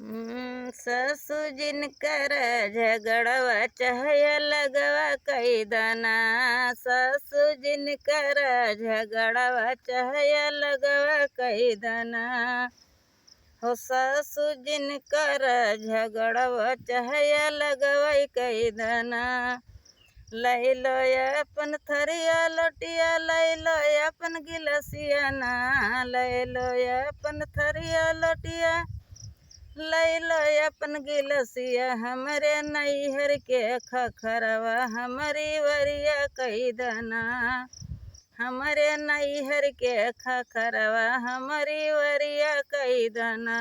ससुर जिनकर झगड़वा चाहे लगवा कई दाना। ससुर जिनकर झगड़वा चाहे लगवा कई दाना। हो ससुर जिनकर झगड़वा चाहे लगवा कई दाना। लै लो अपन थरिया लोटिया, लै लो अपन गिलसिया ना। लै लो अपन थरिया लोटिया, लै लो अपन गिलसिया। हमरे नैहर के खखरवा हमारी वरिया कई दाना। हमरे नैहर के खखरवा हमारी वरिया कई दाना।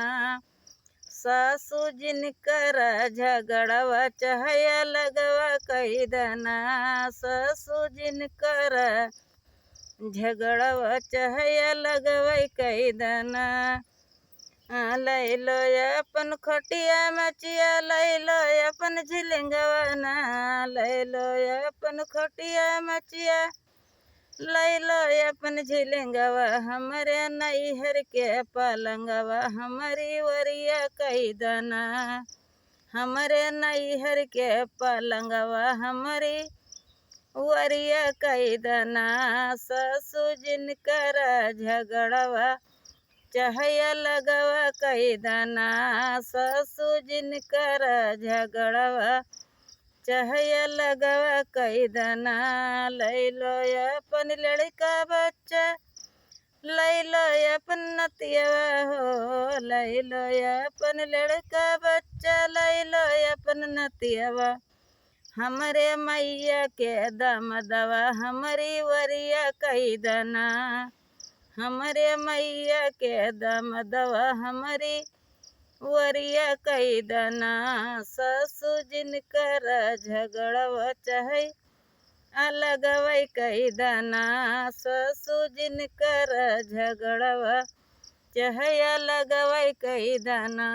ससुर जिनकर झगड़वा चाहे लगवा कई दाना। ससुर जिनकर झगड़वा चाहे लगवा कई दाना। लै लो अपन खोटिया मचिया, लै लो अपन झिलिंगवा ना। लै लो अपन खोटिया मचिया, लै लो अपन झिलिंगवा। हमरे नैहर के पलंगवा हमारी वरिया कई दाना। हमरे नैहर के पलंगवा हमारी वरिया कई दाना। ससुर जिनकर झगड़वा चाहे लगवा कई दाना। ससुर जिनकर झगड़वा चाहे लगवा कई दाना। लै लो अपन लड़का बच्चा, लै लो अपन नतियवा हो। लै लो अपन लड़का बच्चा, लै लो अपन नतियवा। हमरे मैया के दमदवा हमारी वरिया कई दाना। हमरे मैया के दमदवा हमारी वरिया कई दाना। ससुर जिनकर झगड़वा चाहे लगवा कई दाना। ससुर जिनकर झगड़वा चाहे लगवा कई दाना।